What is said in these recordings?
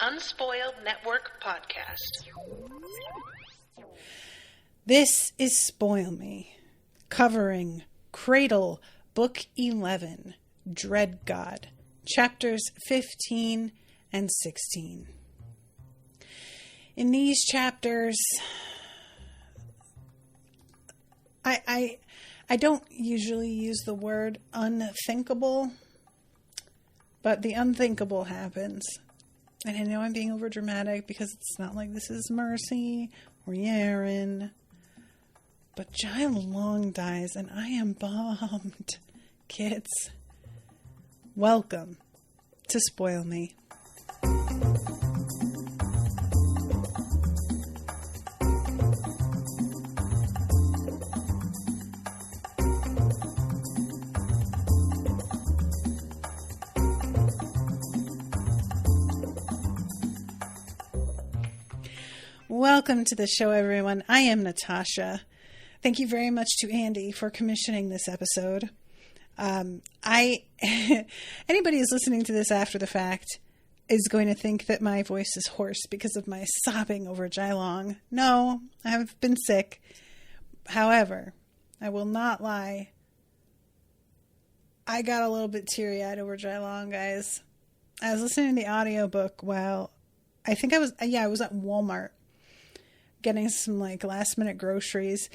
Unspoiled Network podcast. This is Spoil Me, covering Cradle, Book 11, Dreadgod, Chapters 15 and 16. In these chapters, I don't usually use the word unthinkable, but the unthinkable happens. And I know I'm being overdramatic because it's not like this is Mercy or Yaren. But Jai Long dies and I am bummed. Kids, welcome to Spoil Me. Welcome to the show, everyone. I am Natasha. Thank you very much to Andy for commissioning this episode. Anybody who's listening to this after the fact is going to think that my voice is hoarse because of my sobbing over Jai Long. No, I've been sick. However, I will not lie. I got a little bit teary-eyed over Jai Long, guys. I was listening to the audiobook while I was at Walmart getting some last minute groceries.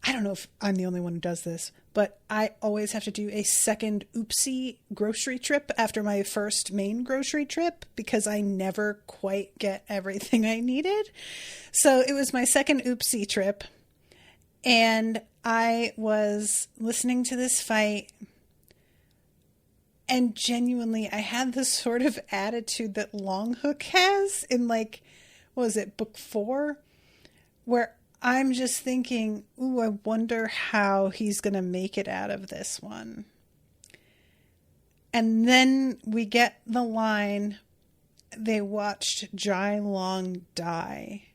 I don't know if I'm the only one who does this, but I always have to do a second oopsie grocery trip after my first main grocery trip because I never quite get everything I needed. So it was my second oopsie trip, and I was listening to this fight, and genuinely I had this sort of attitude that Longhook has in book 4? Where I'm just thinking, ooh, I wonder how he's going to make it out of this one. And then we get the line, they watched Jai Long die.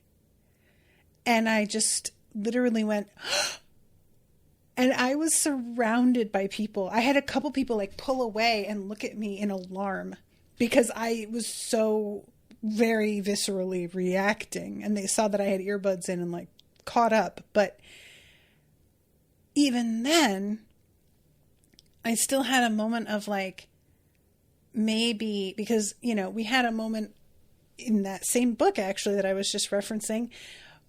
And I just literally went, and I was surrounded by people. I had a couple people pull away and look at me in alarm because I was so very viscerally reacting, and they saw that I had earbuds in and caught up. But even then, I still had a moment of maybe, because we had a moment in that same book actually that I was just referencing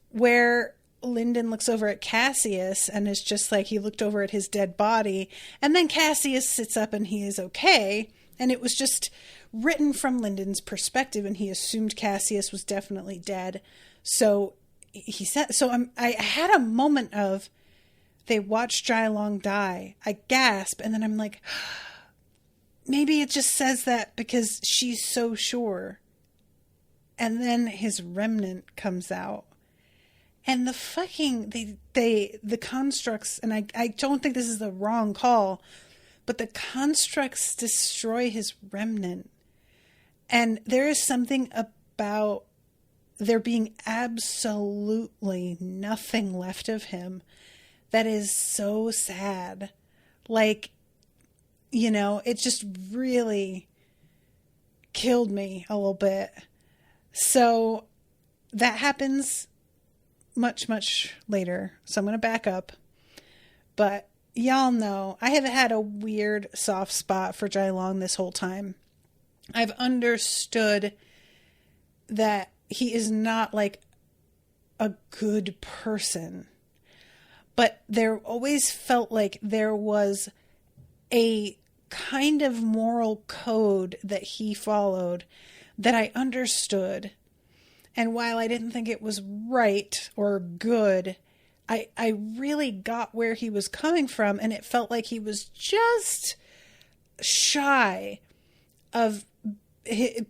where Lyndon looks over at Cassius and is just he looked over at his dead body, and then Cassius sits up and he is okay, and it was just written from Lyndon's perspective, and he assumed Cassius was definitely dead. So he said, I had a moment of, they watched Jai Long die. I gasp, and then I'm like, maybe it just says that because she's so sure. And then his remnant comes out. And the constructs, and I don't think this is the wrong call, but the constructs destroy his remnant. And there is something about there being absolutely nothing left of him that is so sad. It just really killed me a little bit. So that happens much, much later. So I'm going to back up. But y'all know I have had a weird soft spot for Jai Long this whole time. I've understood that he is not a good person, but there always felt like there was a kind of moral code that he followed that I understood. And while I didn't think it was right or good, I really got where he was coming from, and it felt like he was just shy of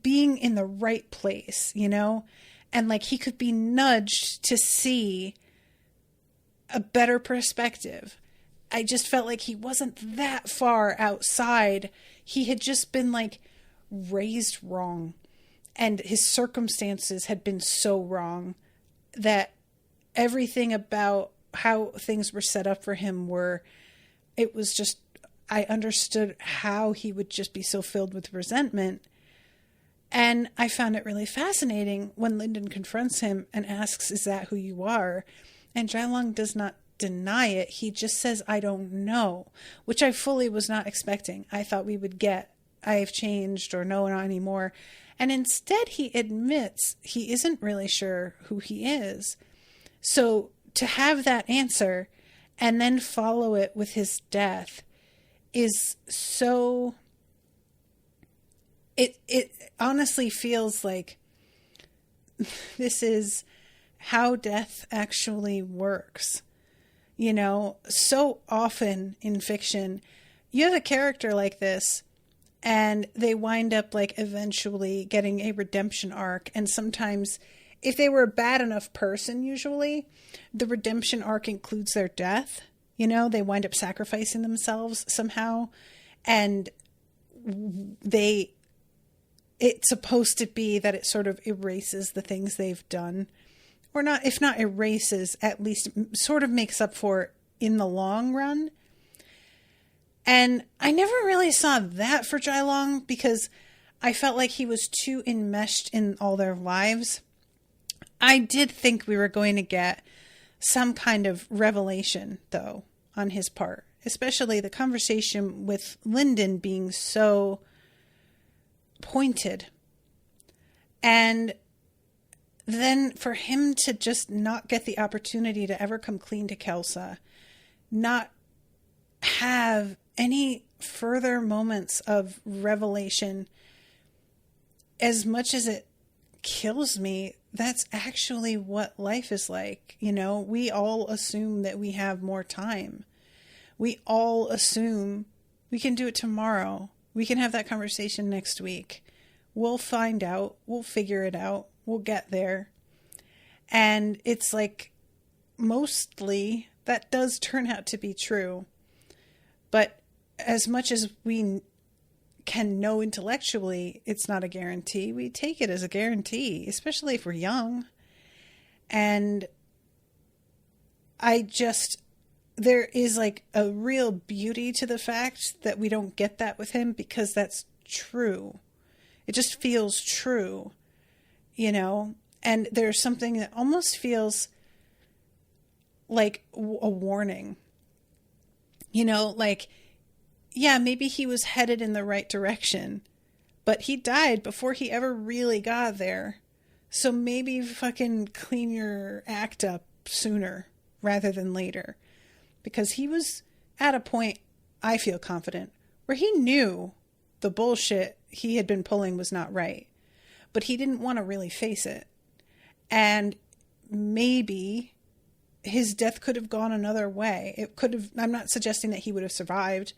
being in the right place, and he could be nudged to see a better perspective. I just felt like he wasn't that far outside. He had just been raised wrong, and his circumstances had been so wrong that everything about how things were set up for him I understood how he would just be so filled with resentment. And I found it really fascinating when Lyndon confronts him and asks, "Is that who you are?" And Jailong does not deny it. He just says, "I don't know," which I fully was not expecting. I thought we would get, "I've changed," or "No, not anymore." And instead he admits he isn't really sure who he is. So to have that answer and then follow it with his death is so... It honestly feels like this is how death actually works. You know, so often in fiction, you have a character like this and they wind up like eventually getting a redemption arc. And sometimes if they were a bad enough person, usually the redemption arc includes their death. You know, they wind up sacrificing themselves somehow, and it's supposed to be that it sort of erases the things they've done, or not, if not erases, at least sort of makes up for it in the long run. And I never really saw that for Jailong because I felt like he was too enmeshed in all their lives. I did think we were going to get some kind of revelation, though, on his part, especially the conversation with Lyndon being so pointed. And then for him to just not get the opportunity to ever come clean to Kelsa, not have any further moments of revelation, as much as it kills me, that's actually what life is like. You know, we all assume that we have more time. We all assume we can do it tomorrow. We can have that conversation next week. We'll find out. We'll figure it out. We'll get there. And it's like, mostly that does turn out to be true. But as much as we can know intellectually, it's not a guarantee. We take it as a guarantee, especially if we're young. And there is like a real beauty to the fact that we don't get that with him, because that's true. It just feels true, you know? And there's something that almost feels like a warning, you know, like, yeah, maybe he was headed in the right direction, but he died before he ever really got there. So maybe fucking clean your act up sooner rather than later. Because he was at a point, I feel confident, where he knew the bullshit he had been pulling was not right. But he didn't want to really face it. And maybe his death could have gone another way. It could have, I'm not suggesting that he would have survived.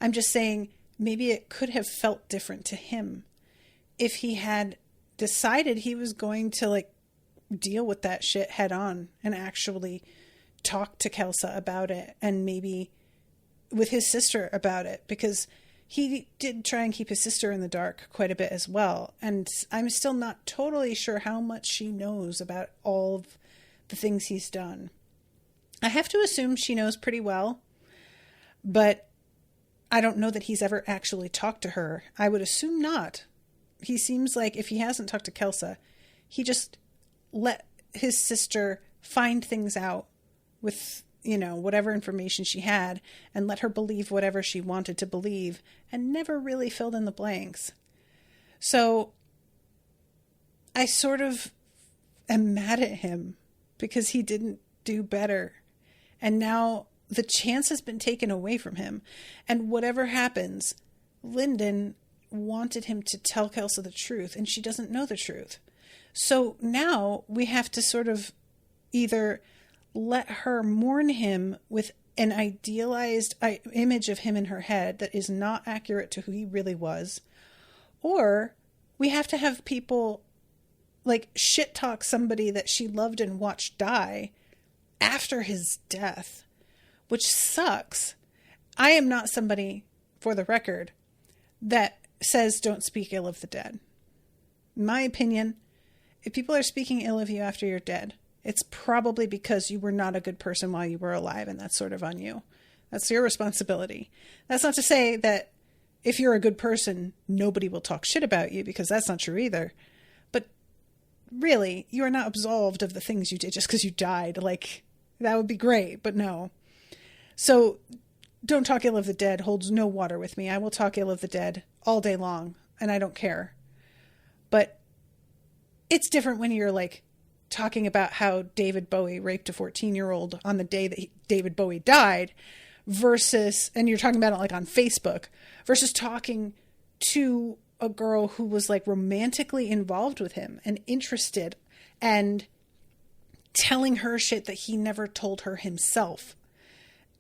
I'm just saying maybe it could have felt different to him if he had decided he was going to like deal with that shit head on and actually talk to Kelsa about it, and maybe with his sister about it, because he did try and keep his sister in the dark quite a bit as well. And I'm still not totally sure how much she knows about all of the things he's done. I have to assume she knows pretty well, but I don't know that he's ever actually talked to her. I would assume not. He seems like if he hasn't talked to Kelsa, he just let his sister find things out with, you know, whatever information she had, and let her believe whatever she wanted to believe, and never really filled in the blanks. So I sort of am mad at him because he didn't do better. And now the chance has been taken away from him. And whatever happens, Lyndon wanted him to tell Kelsa the truth, and she doesn't know the truth. So now we have to sort of either let her mourn him with an idealized image of him in her head that is not accurate to who he really was, or we have to have people like shit talk somebody that she loved and watched die after his death, which sucks. I am not somebody, for the record, that says don't speak ill of the dead. In my opinion, if people are speaking ill of you after you're dead, it's probably because you were not a good person while you were alive, and that's sort of on you. That's your responsibility. That's not to say that if you're a good person, nobody will talk shit about you, because that's not true either. But really, you are not absolved of the things you did just because you died. Like, that would be great, but no. So don't talk ill of the dead holds no water with me. I will talk ill of the dead all day long, and I don't care. But it's different when you're like talking about how David Bowie raped a 14-year-old on the day that David Bowie died versus, and you're talking about it like on Facebook, versus talking to a girl who was like romantically involved with him and interested and telling her shit that he never told her himself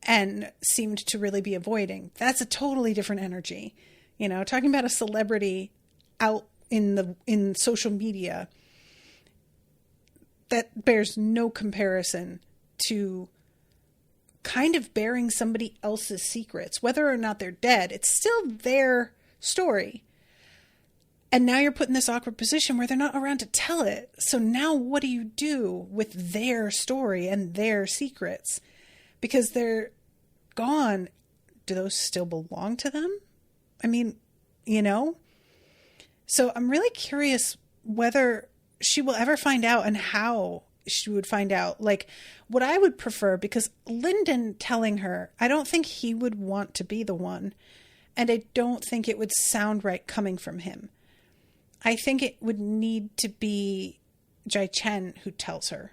and seemed to really be avoiding. That's a totally different energy. You know, talking about a celebrity out in social media, that bears no comparison to kind of bearing somebody else's secrets. Whether or not they're dead, it's still their story. And now you're put in this awkward position where they're not around to tell it. So now what do you do with their story and their secrets? Because they're gone. Do those still belong to them? I mean, you know? So I'm really curious whether she will ever find out and how she would find out. Like, what I would prefer, because Lyndon telling her, I don't think he would want to be the one. And I don't think it would sound right coming from him. I think it would need to be Jai Chen who tells her.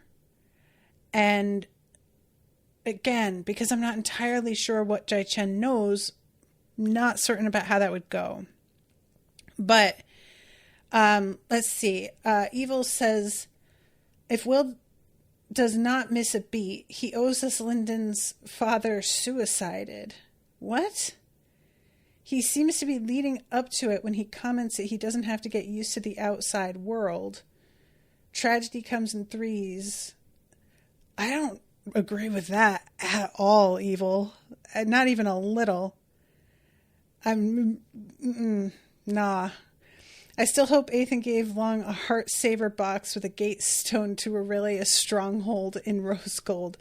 And again, because I'm not entirely sure what Jai Chen knows, not certain about how that would go. But let's see. Evil says, if Will does not miss a beat, he owes us Lyndon's father suicided. What? He seems to be leading up to it when he comments that he doesn't have to get used to the outside world. Tragedy comes in threes. I don't agree with that at all, Evil. Not even a little. Nah. I still hope Ethan gave Long a heart saver box with a gate stone to Aurelia stronghold in rose gold.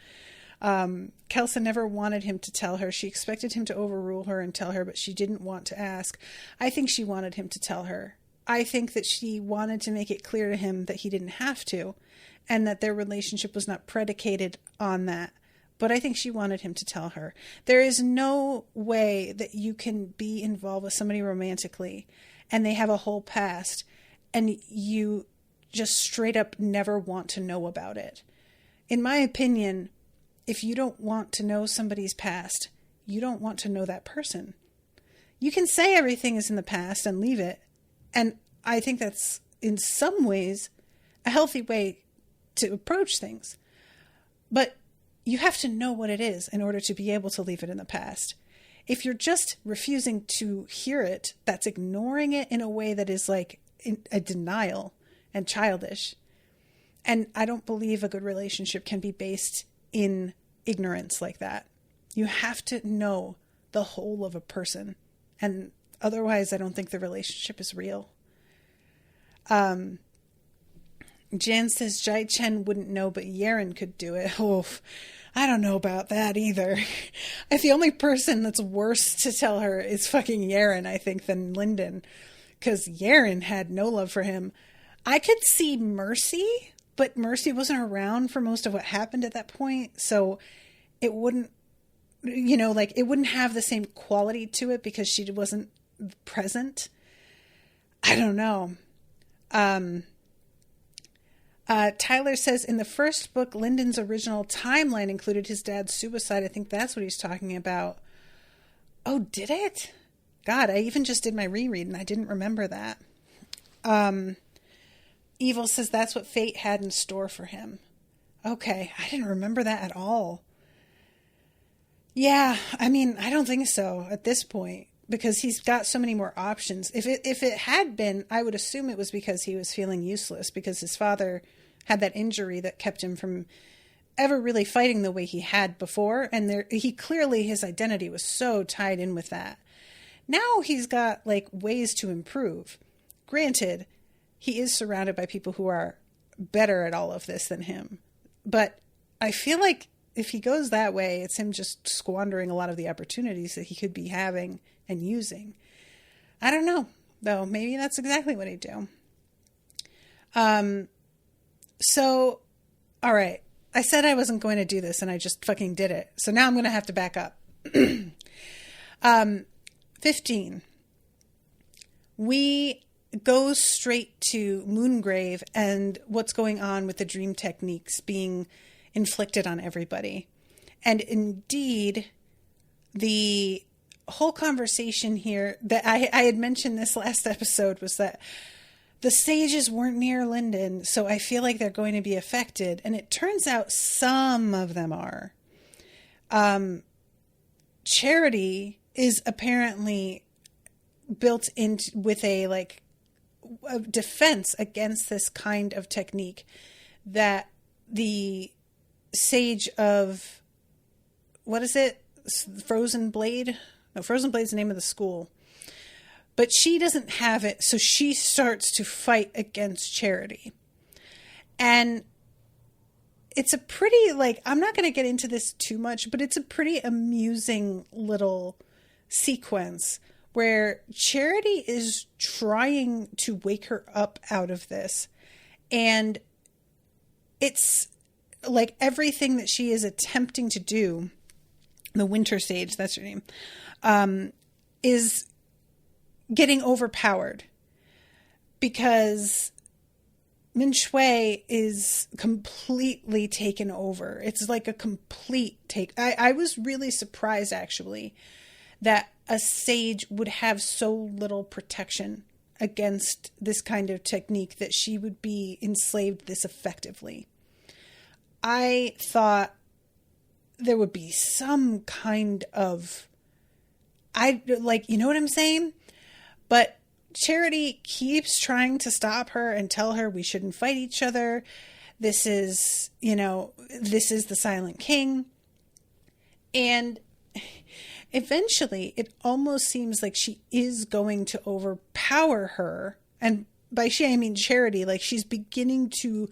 Kelsa never wanted him to tell her. She expected him to overrule her and tell her, but she didn't want to ask. I think she wanted him to tell her. I think that she wanted to make it clear to him that he didn't have to, and that their relationship was not predicated on that. But I think she wanted him to tell her. There is no way that you can be involved with somebody romantically and they have a whole past and you just straight up never want to know about it. In my opinion, if you don't want to know somebody's past, you don't want to know that person. You can say everything is in the past and leave it. And I think that's in some ways a healthy way to approach things. But you have to know what it is in order to be able to leave it in the past. If you're just refusing to hear it, that's ignoring it in a way that is like a denial and childish. And I don't believe a good relationship can be based in ignorance like that. You have to know the whole of a person. And otherwise, I don't think the relationship is real. Jan says Jai Chen wouldn't know, but Yaren could do it. Oh, I don't know about that either. The only person that's worse to tell her is fucking Yaren, I think, than Lyndon. Because Yaren had no love for him. I could see Mercy, but Mercy wasn't around for most of what happened at that point. So it wouldn't, it wouldn't have the same quality to it because she wasn't present. I don't know. Tyler says in the first book, Lyndon's original timeline included his dad's suicide. I think that's what he's talking about. Oh, did it? God, I even just did my reread and I didn't remember that. Evil says that's what fate had in store for him. Okay, I didn't remember that at all. Yeah, I mean, I don't think so at this point because he's got so many more options. If it had been, I would assume it was because he was feeling useless because his father had that injury that kept him from ever really fighting the way he had before. And his identity was so tied in with that. Now he's got like ways to improve. Granted, he is surrounded by people who are better at all of this than him. But I feel like if he goes that way, it's him just squandering a lot of the opportunities that he could be having and using. I don't know, though. Maybe that's exactly what he'd do. So, all right. I said I wasn't going to do this, and I just fucking did it. So now I'm going to have to back up. 15. We go straight to Moongrave and what's going on with the dream techniques being inflicted on everybody. And indeed, the whole conversation here that I had mentioned this last episode was that the sages weren't near Linden, so I feel like they're going to be affected. And it turns out some of them are. Charity is apparently built in with a defense against this kind of technique that the sage of, what is it? Frozen Blade? No, Frozen Blade's the name of the school. But she doesn't have it, so she starts to fight against Charity. And it's a pretty, I'm not going to get into this too much, but it's a pretty amusing little sequence where Charity is trying to wake her up out of this. And it's like everything that she is attempting to do, the Winter Sage, that's her name, is getting overpowered because Min Shui is completely taken over. It's like a complete take. I was really surprised, actually, that a sage would have so little protection against this kind of technique, that she would be enslaved this effectively. I thought there would be some kind of, you know what I'm saying? But Charity keeps trying to stop her and tell her we shouldn't fight each other. This is the Silent King. And eventually it almost seems like she is going to overpower her. And by she, I mean Charity. Like, she's beginning to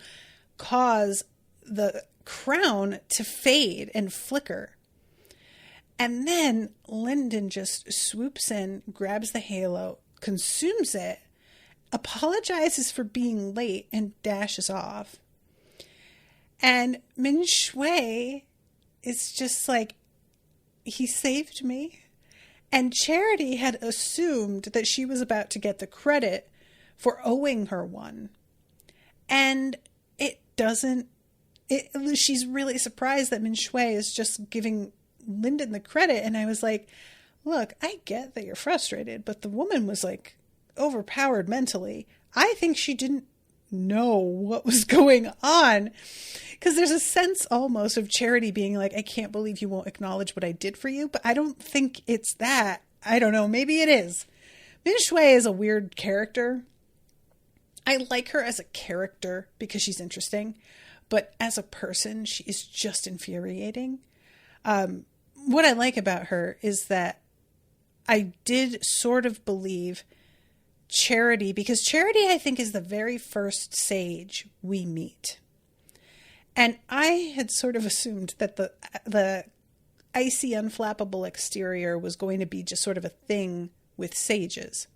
cause the crown to fade and flicker. And then Linden just swoops in, grabs the halo, consumes it, apologizes for being late, and dashes off. And Min Shui is just like, he saved me. And Charity had assumed that she was about to get the credit for owing her one. And it doesn't, she's really surprised that Min Shui is just giving Linden the credit. And I was like, look, I get that you're frustrated, but the woman was overpowered mentally. I think she didn't know what was going on, because there's a sense almost of Charity being like, I can't believe you won't acknowledge what I did for you. But I don't think it's that. I don't know. Maybe it is. Min Shui is a weird character. I like her as a character because she's interesting, but as a person, she is just infuriating. What I like about her is that I did sort of believe Charity, because Charity, I think, is the very first sage we meet. And I had sort of assumed that the icy, unflappable exterior was going to be just sort of a thing with sages.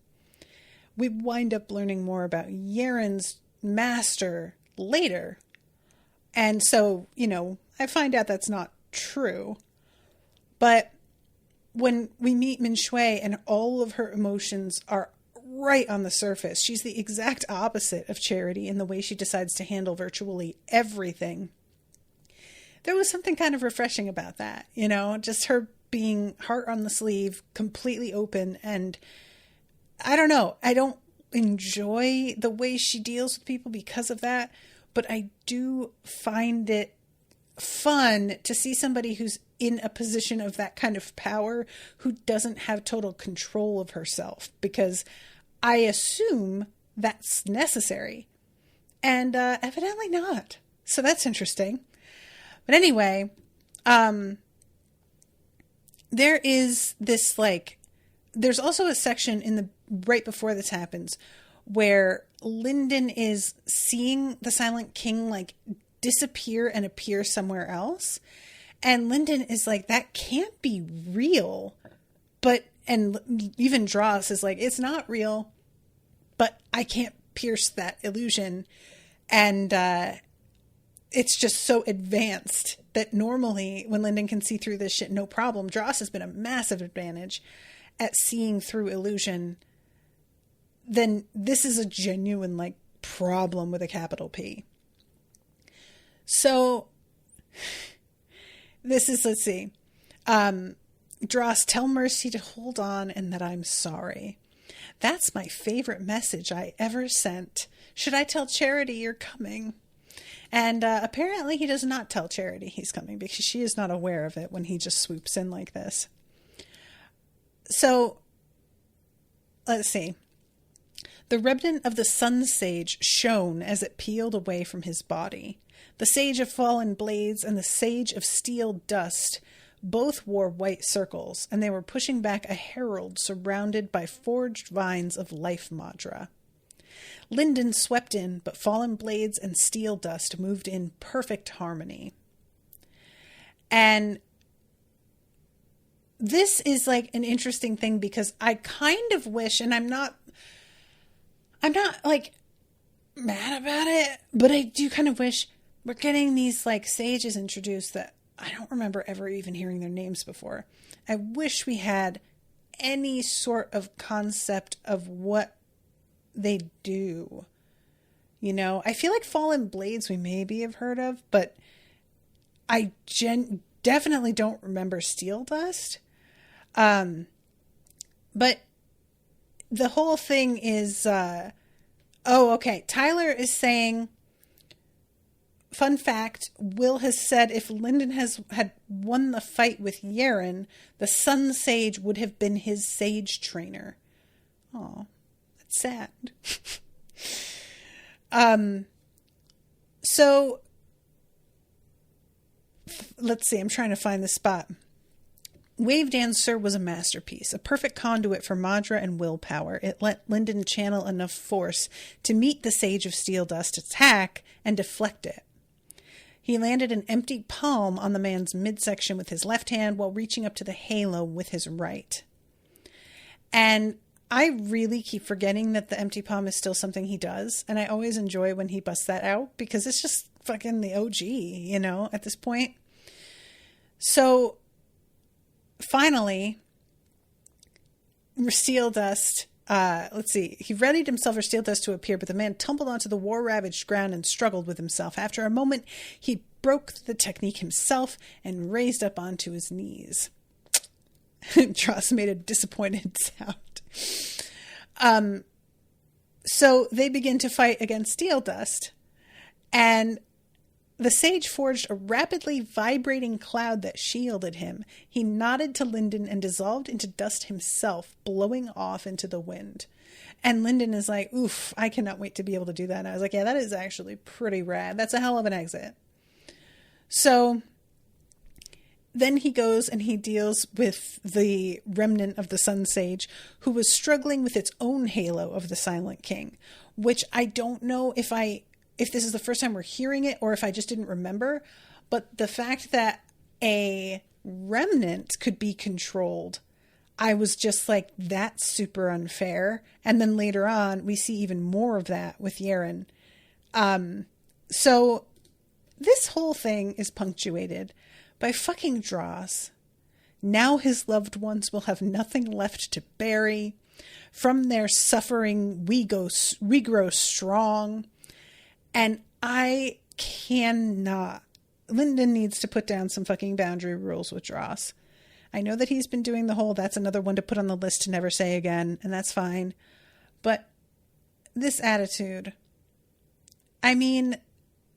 We wind up learning more about Yaren's master later. And so, I find out that's not true. But when we meet Min Shui and all of her emotions are right on the surface, she's the exact opposite of Charity in the way she decides to handle virtually everything. There was something kind of refreshing about that, just her being heart on the sleeve, completely open. And I don't know, I don't enjoy the way she deals with people because of that, but I do find it fun to see somebody who's in a position of that kind of power who doesn't have total control of herself, because I assume that's necessary, and evidently not. So that's interesting. But anyway, there is this there's also a section in right before this happens where Linden is seeing the Silent King disappear and appear somewhere else. And Linden is like, that can't be real. But And even Dross is like, it's not real, but I can't pierce that illusion. And it's just so advanced that normally when Lyndon can see through this shit, no problem. Dross has been a massive advantage at seeing through illusion. Then this is a genuine, like, problem with a capital P. So this is, let's see. Dross, tell Mercy to hold on and that I'm sorry. That's my favorite message I ever sent. Should I tell Charity you're coming? And apparently he does not tell Charity he's coming because she is not aware of it when he just swoops in like this. So, let's see. The remnant of the sun sage shone as it peeled away from his body. The sage of fallen blades and the sage of steel dust both wore white circles, and they were pushing back a herald surrounded by forged vines of life madra. Lyndon swept in, but fallen blades and steel dust moved in perfect harmony. And this is like an interesting thing because I kind of wish, and I'm not like mad about it, but I do kind of wish we're getting these like sages introduced that I don't remember ever even hearing their names before. I wish we had any sort of concept of what they do. You know, I feel like Fallen Blades we maybe have heard of, but I definitely don't remember Steel Dust. But the whole thing is, okay. Tyler is saying, fun fact, Will has said if Lyndon had won the fight with Yaren, the Sun Sage would have been his sage trainer. Oh, that's sad. So let's see, I'm trying to find the spot. Wave Dancer was a masterpiece, a perfect conduit for Madra and willpower. It let Lyndon channel enough force to meet the Sage of Steel Dust attack and deflect it. He landed an empty palm on the man's midsection with his left hand while reaching up to the halo with his right. And I really keep forgetting that the empty palm is still something he does. And I always enjoy when he busts that out because it's just fucking the OG, you know, at this point. So finally, Steel Dust, let's see, he readied himself for Steel Dust to appear, but the man tumbled onto the war-ravaged ground and struggled with himself. After a moment, he broke the technique himself and raised up onto his knees. Dross made a disappointed sound. So they begin to fight against Steel Dust, and the sage forged a rapidly vibrating cloud that shielded him. He nodded to Lyndon and dissolved into dust himself, blowing off into the wind. And Lyndon is like, oof, I cannot wait to be able to do that. And I was like, yeah, that is actually pretty rad. That's a hell of an exit. So then he goes and he deals with the remnant of the Sun Sage, who was struggling with its own halo of the Silent King, which I don't know if this is the first time we're hearing it or if I just didn't remember, but the fact that a remnant could be controlled, I was just like, that's super unfair. And then later on, we see even more of that with Yaren. So this whole thing is punctuated by fucking Dross. Now his loved ones will have nothing left to bury. From their suffering, we grow strong. And I cannot. Lyndon needs to put down some fucking boundary rules with Dross. I know that he's been doing the whole, that's another one to put on the list to never say again, and that's fine. But this attitude, I mean,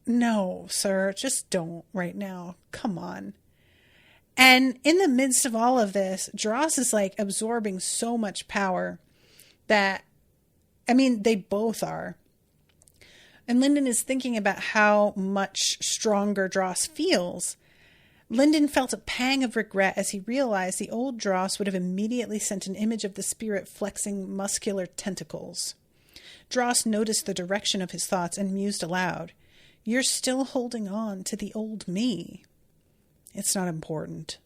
no, sir, just don't right now. Come on. And in the midst of all of this, Dross is like absorbing so much power that, I mean, they both are. And Lyndon is thinking about how much stronger Dross feels. Lyndon felt a pang of regret as he realized the old Dross would have immediately sent an image of the spirit flexing muscular tentacles. Dross noticed the direction of his thoughts and mused aloud. You're still holding on to the old me. It's not important.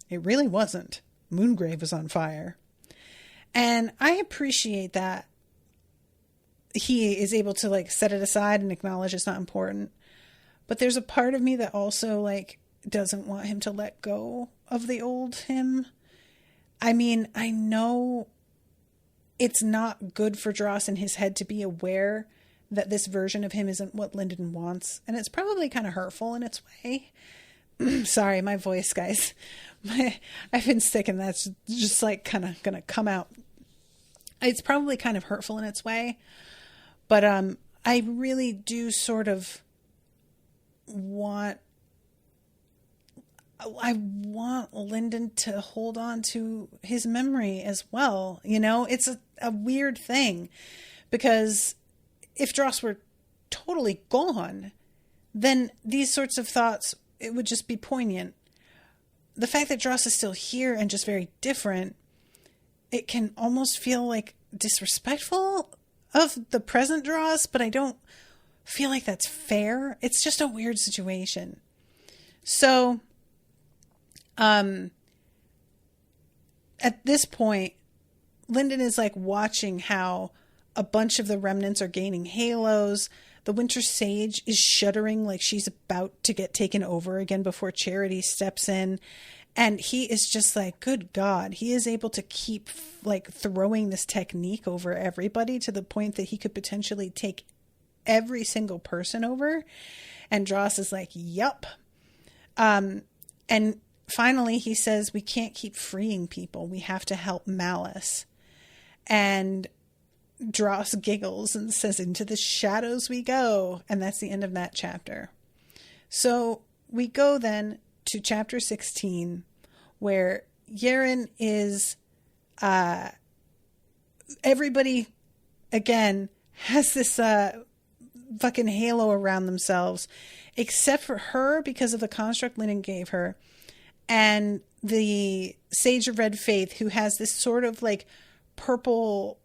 It really wasn't. Moongrave was on fire. And I appreciate that he is able to like set it aside and acknowledge it's not important. But there's a part of me that also like doesn't want him to let go of the old him. I mean, I know it's not good for Dross in his head to be aware that this version of him isn't what Lyndon wants. And it's probably kind of hurtful in its way. Sorry, my voice, guys. I've been sick and that's just like kind of going to come out. It's probably kind of hurtful in its way. But I really do sort of want Lyndon to hold on to his memory as well. You know, it's a weird thing because if Dross were totally gone, then these sorts of thoughts, it would just be poignant. The fact that Dross is still here and just very different, it can almost feel like disrespectful of the present Dross, but I don't feel like that's fair. It's just a weird situation. So, at this point, Lyndon is like watching how a bunch of the remnants are gaining halos. The Winter Sage is shuddering like she's about to get taken over again before Charity steps in. And he is just like, good God, he is able to keep like throwing this technique over everybody to the point that he could potentially take every single person over. And Dross is like, yup. And finally he says, we can't keep freeing people. We have to help Malice. And Dross giggles and says, into the shadows we go. And that's the end of that chapter. So we go then to chapter 16, where Yaren is, everybody again has this, fucking halo around themselves, except for her because of the construct Lyndon gave her. And the Sage of Red Faith, who has this sort of like purple,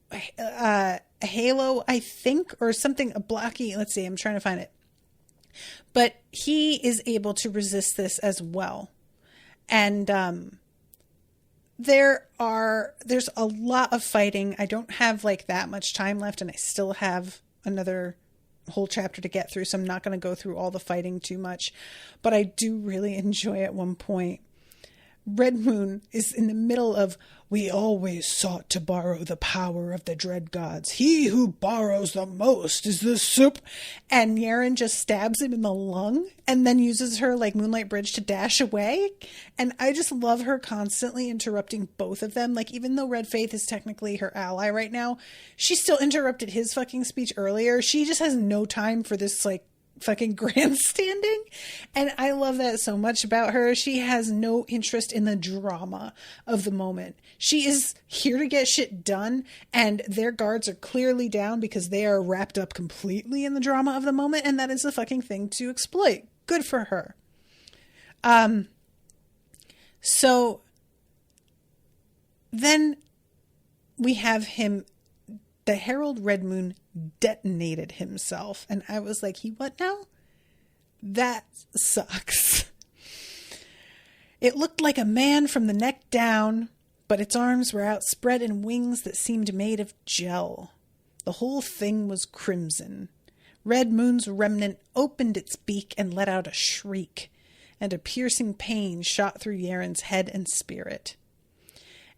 halo, I think, or something, a blocky, let's see, I'm trying to find it. But he is able to resist this as well. And there's a lot of fighting. I don't have like that much time left, and I still have another whole chapter to get through, so I'm not going to go through all the fighting too much. But I do really enjoy at one point, Red Moon is in the middle of, we always sought to borrow the power of the Dreadgods. He who borrows the most is the soup. And Yaren just stabs him in the lung and then uses her like Moonlight Bridge to dash away. And I just love her constantly interrupting both of them. Like, even though Red Faith is technically her ally right now, she still interrupted his fucking speech earlier. She just has no time for this like fucking grandstanding, and I love that so much about her. She has no interest in the drama of the moment. She is here to get shit done, and their guards are clearly down because they are wrapped up completely in the drama of the moment, and that is the fucking thing to exploit. Good for her. So then we have him, the Herald Red Moon detonated himself. And I was like, he what now? That sucks. It looked like a man from the neck down, but its arms were outspread in wings that seemed made of gel. The whole thing was crimson. Red Moon's remnant opened its beak and let out a shriek, and a piercing pain shot through Yaren's head and spirit.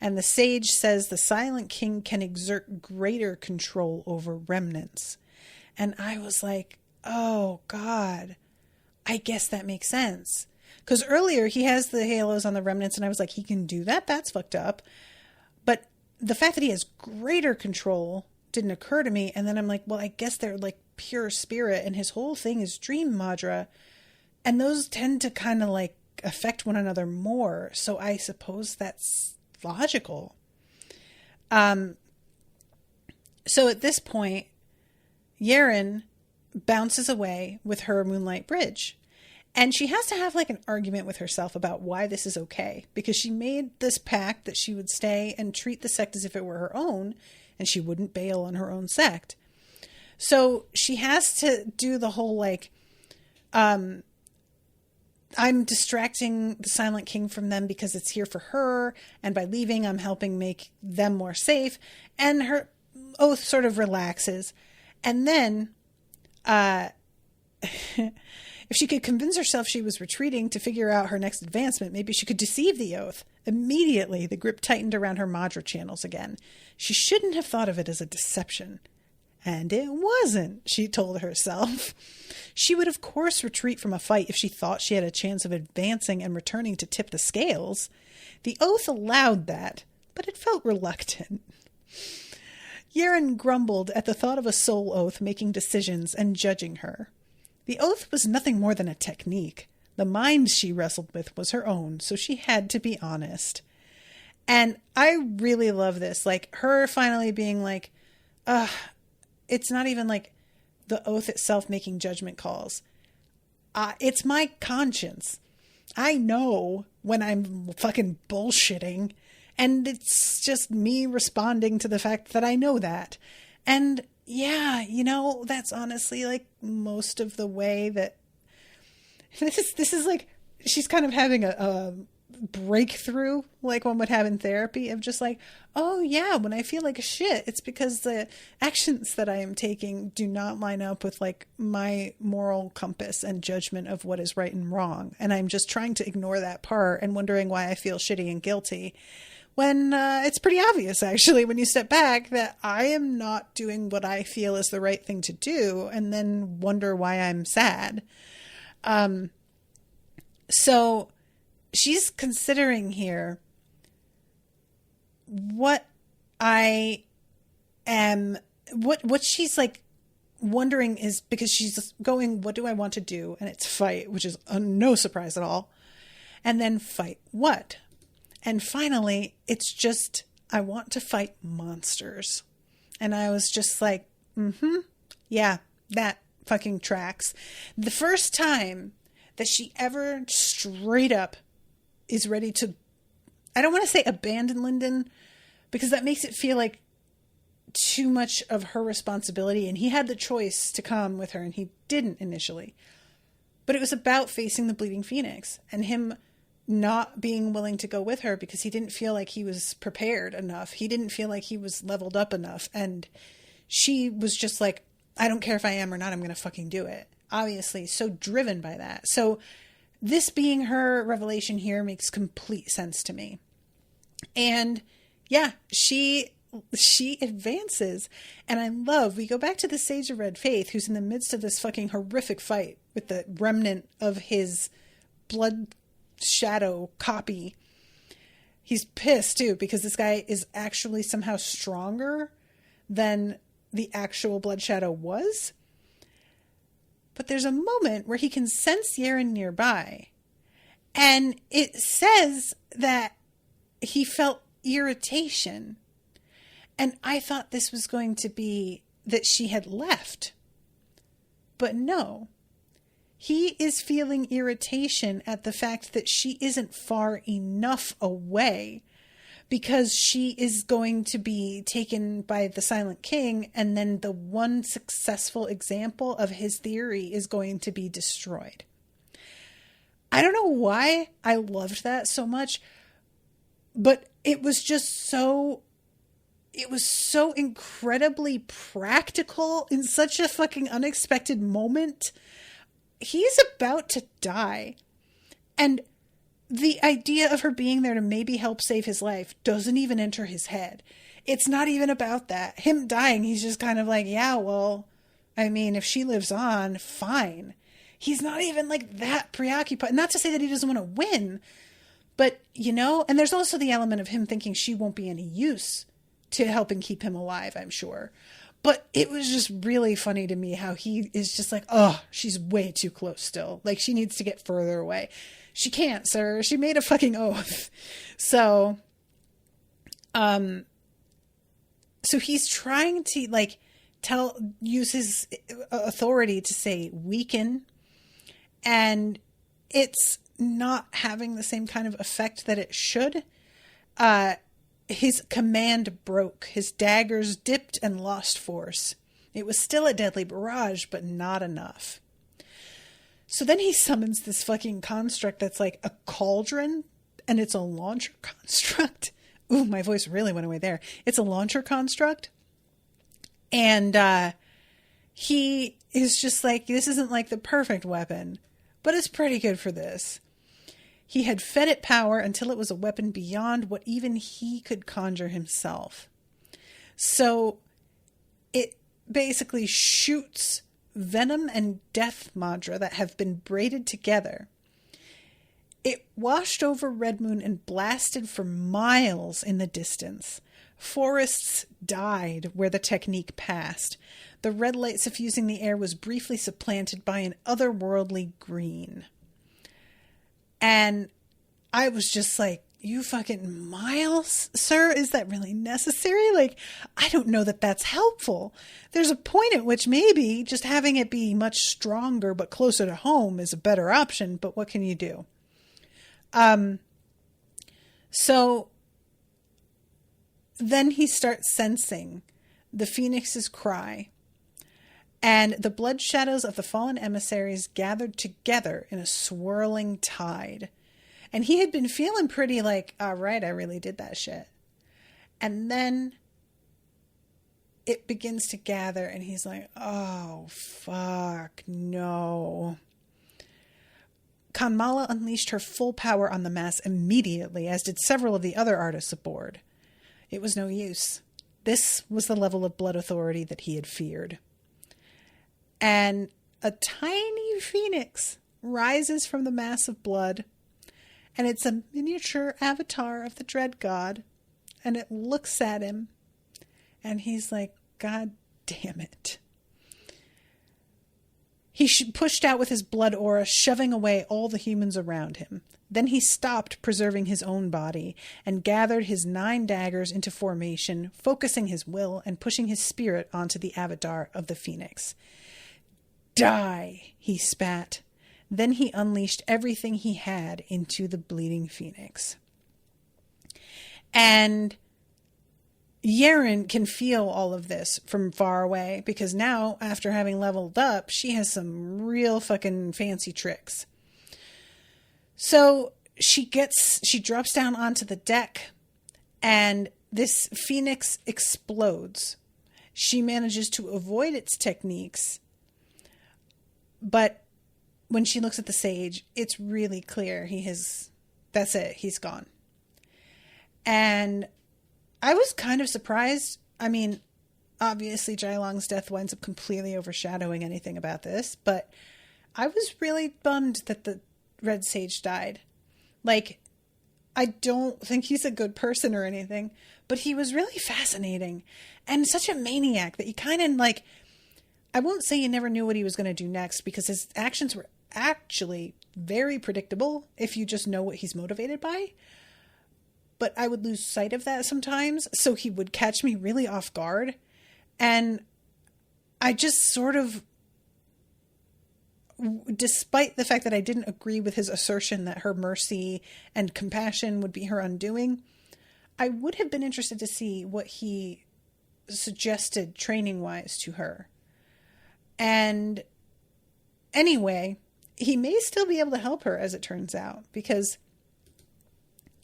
And the sage says the Silent King can exert greater control over remnants. And I was like, oh God, I guess that makes sense. Because earlier he has the halos on the remnants and I was like, he can do that? That's fucked up. But the fact that he has greater control didn't occur to me. And then I'm like, well, I guess they're like pure spirit and his whole thing is Dream Madra. And those tend to kind of like affect one another more. So I suppose that's logical. So at this point, Yaren bounces away with her Moonlight Bridge. And she has to have like an argument with herself about why this is okay. Because she made this pact that she would stay and treat the sect as if it were her own. And she wouldn't bail on her own sect. So she has to do the whole like, I'm distracting the Silent King from them because it's here for her, and by leaving, I'm helping make them more safe. And her oath sort of relaxes. And then, if she could convince herself she was retreating to figure out her next advancement, maybe she could deceive the oath. Immediately, the grip tightened around her Madra channels again. She shouldn't have thought of it as a deception. And it wasn't, she told herself. She would, of course, retreat from a fight if she thought she had a chance of advancing and returning to tip the scales. The oath allowed that, but it felt reluctant. Yeren grumbled at the thought of a soul oath making decisions and judging her. The oath was nothing more than a technique. The mind she wrestled with was her own, so she had to be honest. And I really love this. Like, her finally being like, it's not even like the oath itself making judgment calls. It's my conscience. I know when I'm fucking bullshitting, and it's just me responding to the fact that I know that. And yeah, you know, that's honestly like most of the way that this is like, she's kind of having a breakthrough, like one would have in therapy, of just like, oh yeah, when I feel like a shit, it's because the actions that I am taking do not line up with like my moral compass and judgment of what is right and wrong. And I'm just trying to ignore that part and wondering why I feel shitty and guilty. When it's pretty obvious, actually, when you step back, that I am not doing what I feel is the right thing to do, and then wonder why I'm sad. So she's considering here what she's like wondering is, because she's going, what do I want to do? And it's fight, which is no surprise at all. And then fight what? And finally, it's just, I want to fight monsters. And I was just like, yeah, that fucking tracks. The first time that she ever straight up is ready to, I don't want to say abandon Lyndon, because that makes it feel like too much of her responsibility. And he had the choice to come with her, and he didn't initially. But it was about facing the Bleeding Phoenix and him not being willing to go with her because he didn't feel like he was prepared enough. He didn't feel like he was leveled up enough. And she was just like, I don't care if I am or not, I'm going to fucking do it. Obviously, so driven by that. So this being her revelation here makes complete sense to me. And yeah, she advances. And I love, we go back to the Sage of Red Faith, who's in the midst of this fucking horrific fight with the remnant of his blood shadow copy. He's pissed too, because this guy is actually somehow stronger than the actual blood shadow was. But there's a moment where he can sense Yeren nearby, and it says that he felt irritation. And I thought this was going to be that she had left. But no. He is feeling irritation at the fact that she isn't far enough away, because she is going to be taken by the Silent King, and then the one successful example of his theory is going to be destroyed. I don't know why I loved that so much, but it was so incredibly practical in such a fucking unexpected moment. He's about to die, and the idea of her being there to maybe help save his life doesn't even enter his head. It's not even about that. Him dying, he's just kind of like, yeah, well, I mean, if she lives on, fine. He's not even like that preoccupied. Not to say that he doesn't want to win, but, you know, and there's also the element of him thinking she won't be any use to helping keep him alive, I'm sure. But it was just really funny to me how he is just like, oh, she's way too close still. Like, she needs to get further away. She can't, sir. She made a fucking oath. So he's trying to like use his authority to say weaken, and it's not having the same kind of effect that it should. His command broke. His daggers dipped and lost force. It was still a deadly barrage, but not enough. So then he summons this fucking construct that's like a cauldron, and it's a launcher construct. Ooh, my voice really went away there. It's a launcher construct. And he is just like, this isn't like the perfect weapon, but it's pretty good for this. He had fed it power until it was a weapon beyond what even he could conjure himself. So it basically shoots venom and death madra that have been braided together. It washed over Red Moon and blasted for miles in the distance. Forests died where the technique passed. The red light suffusing the air was briefly supplanted by an otherworldly green. And I was just like, you fucking miles, sir? Is that really necessary? Like, I don't know that that's helpful. There's a point at which maybe just having it be much stronger but closer to home is a better option, but what can you do? So then he starts sensing the phoenix's cry, and the blood shadows of the fallen emissaries gathered together in a swirling tide. And he had been feeling pretty like, all right, I really did that shit. And then it begins to gather, and he's like, oh, fuck, no. Kanmala unleashed her full power on the mass immediately, as did several of the other artists aboard. It was no use. This was the level of blood authority that he had feared. And a tiny phoenix rises from the mass of blood, and it's a miniature avatar of the Dreadgod, and it looks at him, and he's like, God damn it. He pushed out with his blood aura, shoving away all the humans around him. Then he stopped preserving his own body and gathered his 9 daggers into formation, focusing his will and pushing his spirit onto the avatar of the phoenix. Die, he spat. Then he unleashed everything he had into the bleeding phoenix. And Yeren can feel all of this from far away, because now, after having leveled up, she has some real fucking fancy tricks. So she drops down onto the deck, and this phoenix explodes. She manages to avoid its techniques, but when she looks at the sage, it's really clear that's it, he's gone. And I was kind of surprised. I mean, obviously Jailong's death winds up completely overshadowing anything about this, but I was really bummed that the Red Sage died. Like, I don't think he's a good person or anything, but he was really fascinating and such a maniac that you kind of like, I won't say you never knew what he was going to do next, because his actions were actually very predictable if you just know what he's motivated by. But I would lose sight of that sometimes, so he would catch me really off guard. And I just sort of, despite the fact that I didn't agree with his assertion that her mercy and compassion would be her undoing, I would have been interested to see what he suggested training-wise to her. And anyway, he may still be able to help her, as it turns out, because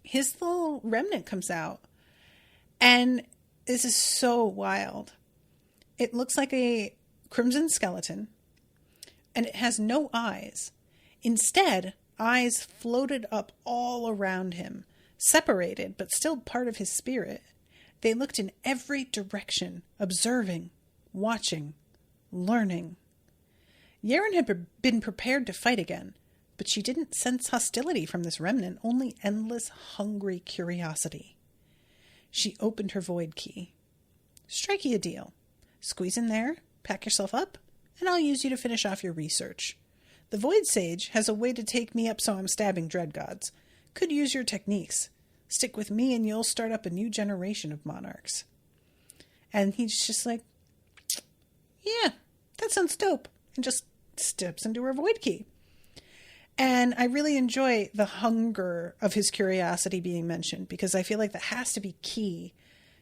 his little remnant comes out, and this is so wild. It looks like a crimson skeleton, and it has no eyes. Instead, eyes floated up all around him, separated but still part of his spirit. They looked in every direction, observing, watching, learning. Yeren had been prepared to fight again, but she didn't sense hostility from this remnant, only endless, hungry curiosity. She opened her void key. Strike you a deal. Squeeze in there, pack yourself up, and I'll use you to finish off your research. The Void Sage has a way to take me up so I'm stabbing Dreadgods. Could use your techniques. Stick with me and you'll start up a new generation of monarchs. And he's just like, yeah, that sounds dope. And just steps into her void key. And I really enjoy the hunger of his curiosity being mentioned, because I feel like that has to be key,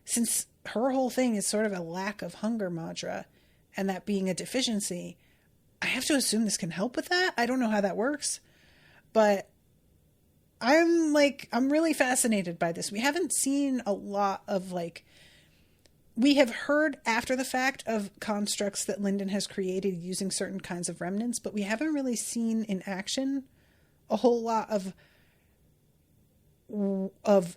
since her whole thing is sort of a lack of hunger madra, and that being a deficiency. I have to assume this can help with that. I don't know how that works, but I'm really fascinated by this. We haven't seen a lot of we have heard after the fact of constructs that Lyndon has created using certain kinds of remnants, but we haven't really seen in action a whole lot of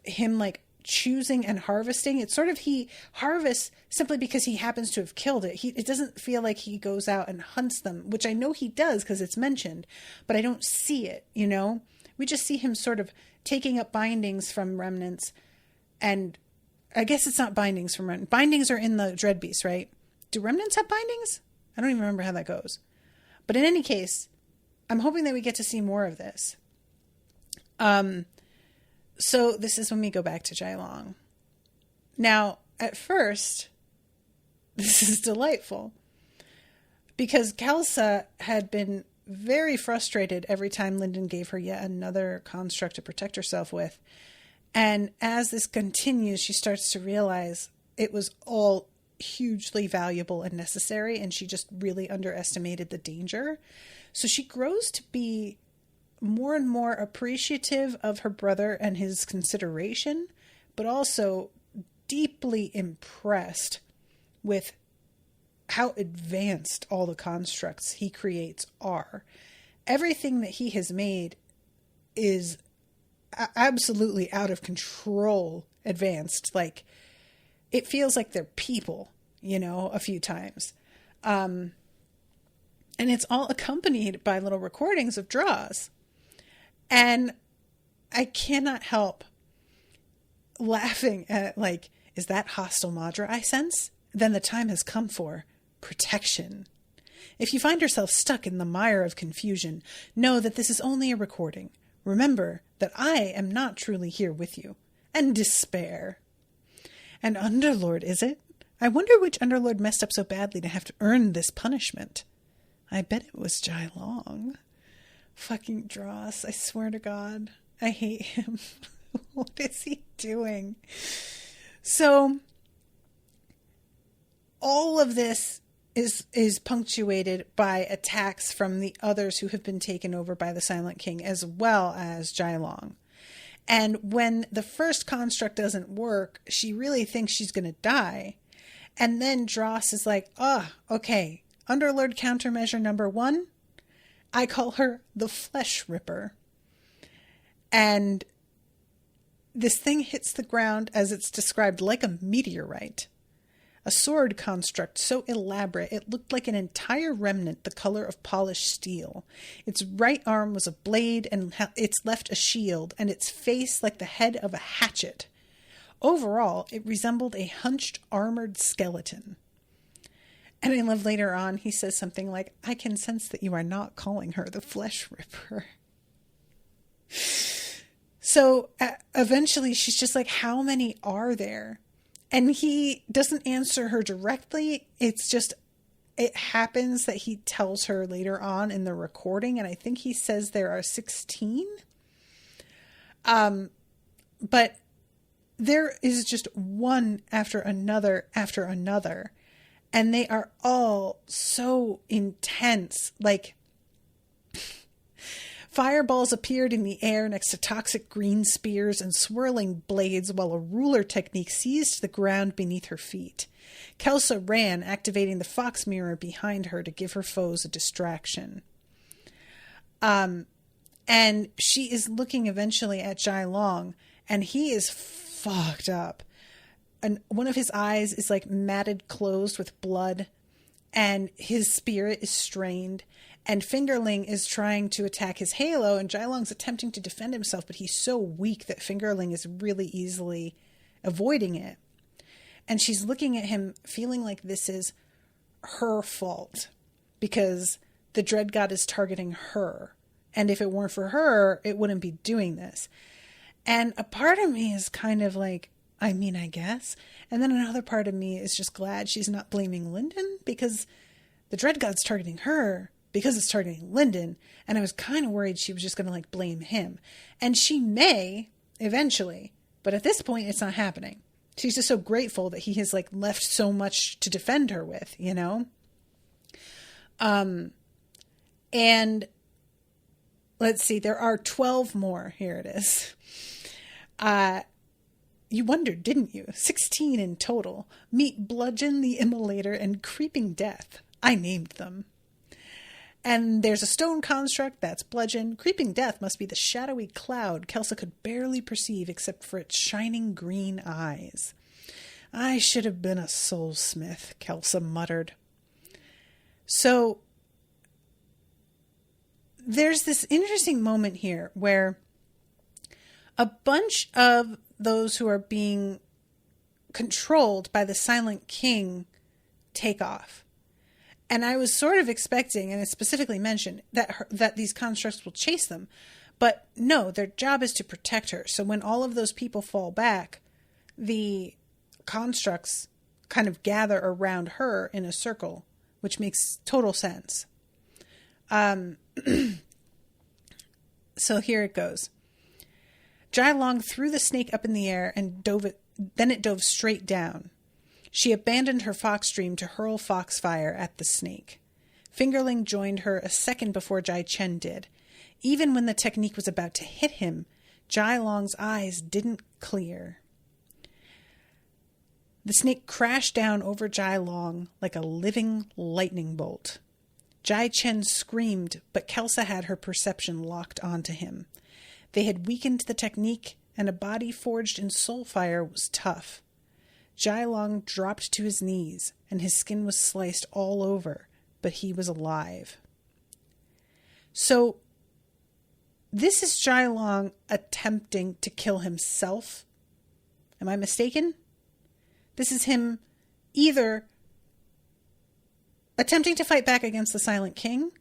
him choosing and harvesting. It's sort of, he harvests simply because he happens to have killed it. It doesn't feel like he goes out and hunts them, which I know he does because it's mentioned, but I don't see it, We just see him sort of taking up bindings from remnants, and I guess it's not bindings from remnants. Bindings are in the Dread Beast, right? Do remnants have bindings? I don't even remember how that goes. But in any case, I'm hoping that we get to see more of this. So this is when we go back to Jailong. Now, at first, this is delightful because Kelsa had been very frustrated every time Lyndon gave her yet another construct to protect herself with. And as this continues, she starts to realize it was all hugely valuable and necessary, and she just really underestimated the danger. So she grows to be more and more appreciative of her brother and his consideration, but also deeply impressed with how advanced all the constructs he creates are. Everything that he has made is absolutely out of control advanced. It feels like they're people, a few times. And it's all accompanied by little recordings of draws. And I cannot help laughing at is that hostile Madra I sense? Then the time has come for protection. If you find yourself stuck in the mire of confusion, know that this is only a recording. Remember that I am not truly here with you. And despair. An Underlord, is it? I wonder which Underlord messed up so badly to have to earn this punishment. I bet it was Jailong. Fucking Dross, I swear to God. I hate him. What is he doing? So, all of this is punctuated by attacks from the others who have been taken over by the Silent King, as well as Jailong. And when the first construct doesn't work, she really thinks she's going to die. And then Dross is like, okay, Underlord countermeasure number 1, I call her the Flesh Ripper. And this thing hits the ground as it's described like a meteorite. A sword construct so elaborate it looked like an entire remnant the color of polished steel. Its right arm was a blade, and its left a shield, and its face like the head of a hatchet. Overall, it resembled a hunched, armored skeleton. And I love later on, he says something like, I can sense that you are not calling her the Flesh Ripper. So eventually she's just like, how many are there? And he doesn't answer her directly. It's just, it happens that he tells her later on in the recording. And I think he says there are 16. But there is just one after another after another. And they are all so intense. Fireballs appeared in the air next to toxic green spears and swirling blades, while a ruler technique seized the ground beneath her feet. Kelsa ran, activating the fox mirror behind her to give her foes a distraction. And she is looking eventually at Jailong, and he is fucked up. And one of his eyes is matted closed with blood, and his spirit is strained. And Fingerling is trying to attack his halo, and Jailong's attempting to defend himself, but he's so weak that Fingerling is really easily avoiding it. And she's looking at him, feeling like this is her fault, because the Dreadgod is targeting her. And if it weren't for her, it wouldn't be doing this. And a part of me is kind of like, I guess. And then another part of me is just glad she's not blaming Lyndon, because the Dreadgod's targeting her because it's targeting Lyndon. And I was kind of worried she was just going to blame him. And she may eventually, but at this point it's not happening. She's just so grateful that he has left so much to defend her with, And let's see, there are 12 more. Here it is. You wondered, didn't you? 16 in total. Meet Bludgeon the Immolator and Creeping Death. I named them. And there's a stone construct, that's Bludgeon. Creeping Death must be the shadowy cloud Kelsa could barely perceive except for its shining green eyes. I should have been a soulsmith, Kelsa muttered. So, there's this interesting moment here where a bunch of those who are being controlled by the Silent King take off. And I was sort of expecting, and it's specifically mentioned, that these constructs will chase them. But no, their job is to protect her. So when all of those people fall back, the constructs kind of gather around her in a circle, which makes total sense. So here it goes. Jai Long threw the snake up in the air and then it dove straight down. She abandoned her fox dream to hurl foxfire at the snake. Fingerling joined her a second before Jai Chen did. Even when the technique was about to hit him, Jai Long's eyes didn't clear. The snake crashed down over Jai Long like a living lightning bolt. Jai Chen screamed, but Kelsa had her perception locked onto him. They had weakened the technique, and a body forged in soulfire was tough. Jai Long dropped to his knees, and his skin was sliced all over, but he was alive. So, this is Jai Long attempting to kill himself. Am I mistaken? This is him either attempting to fight back against the Silent King,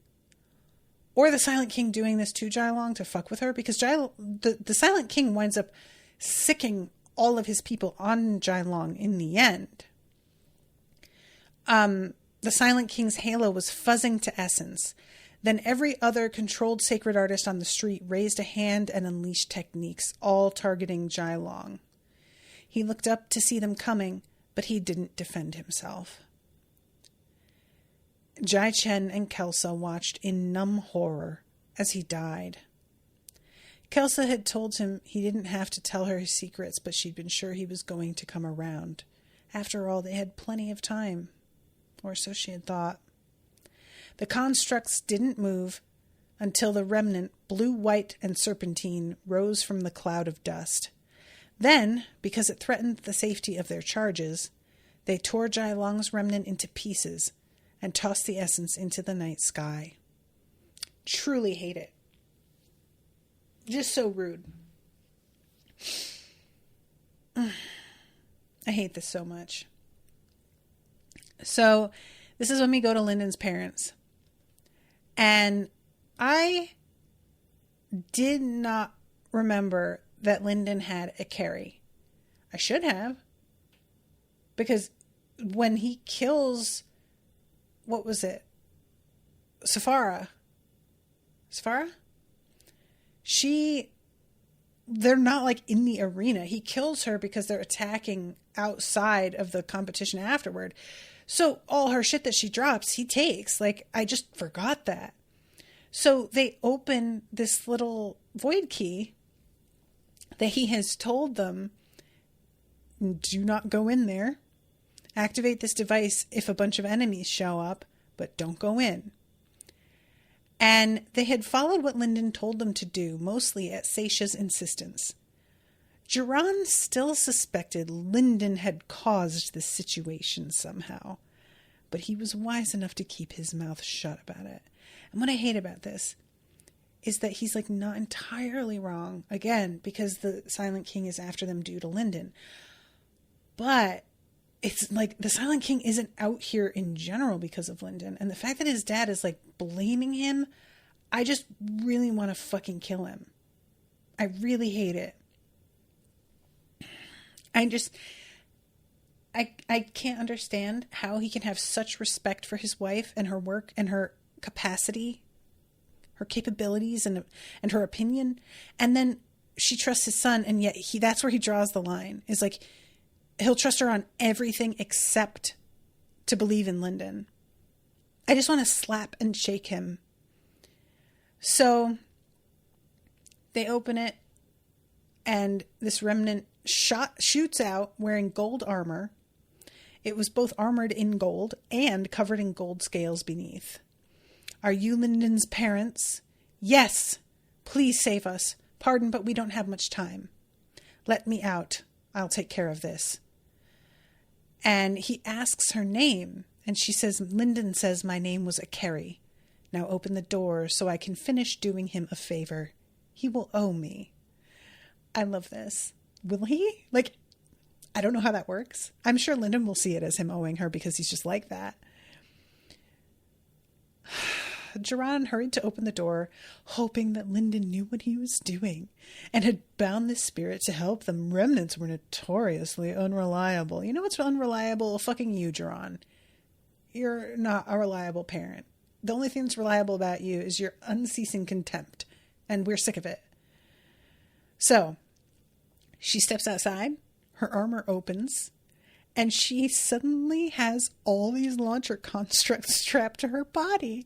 or the Silent King doing this to Jai Long to fuck with her, because the Silent King winds up sicking all of his people on Jai Long in the end. The Silent King's halo was fuzzing to essence. Then every other controlled sacred artist on the street raised a hand and unleashed techniques, all targeting Jai Long. He looked up to see them coming, but he didn't defend himself. Jai Chen and Kelsa watched in numb horror as he died. Kelsa had told him he didn't have to tell her his secrets, but she'd been sure he was going to come around. After all, they had plenty of time. Or so she had thought. The constructs didn't move until the remnant, blue, white, and serpentine, rose from the cloud of dust. Then, because it threatened the safety of their charges, they tore Jai Long's remnant into pieces and tossed the essence into the night sky. Truly hate it. Just so rude. I hate this so much. So, this is when we go to Lyndon's parents. And I did not remember that Lyndon had a Carrie. I should have. Because when he kills, what was it? Safara? They're not like in the arena. He kills her because they're attacking outside of the competition afterward. So all her shit that she drops, he takes. Like, I just forgot that. So they open this little void key that he has told them, do not go in there. Activate this device if a bunch of enemies show up, but don't go in. And they had followed what Lyndon told them to do, mostly at Seisha's insistence. Jiran still suspected Lyndon had caused this situation somehow, but he was wise enough to keep his mouth shut about it. And what I hate about this is that he's like not entirely wrong, again, because the Silent King is after them due to Lyndon. But it's like the Silent King isn't out here in general because of Lyndon. And the fact that his dad is like blaming him, I just really want to fucking kill him. I really hate it. I can't understand how he can have such respect for his wife and her work and her capacity, her capabilities and her opinion. And then she trusts his son, and yet that's where he draws the line. Is like, he'll trust her on everything except to believe in Lyndon. I just want to slap and shake him So they open it, and this remnant shoots out wearing gold armor. It was both armored in gold and covered in gold scales beneath. Are you Lyndon's parents? Yes. Please save us. Pardon, but we don't have much time. Let me out. I'll take care of this. And he asks her name, and she says, Lyndon says my name was Akeri. Now open the door so I can finish doing him a favor. He will owe me. I love this. Will he? Like, I don't know how that works. I'm sure Lyndon will see it as him owing her because he's just like that. Geron hurried to open the door, hoping that Lyndon knew what he was doing and had bound this spirit to help them. Remnants were notoriously unreliable. You know what's unreliable? Fucking you, Geron. You're not a reliable parent. The only thing that's reliable about you is your unceasing contempt, and we're sick of it. So, she steps outside, her armor opens, and she suddenly has all these launcher constructs strapped to her body.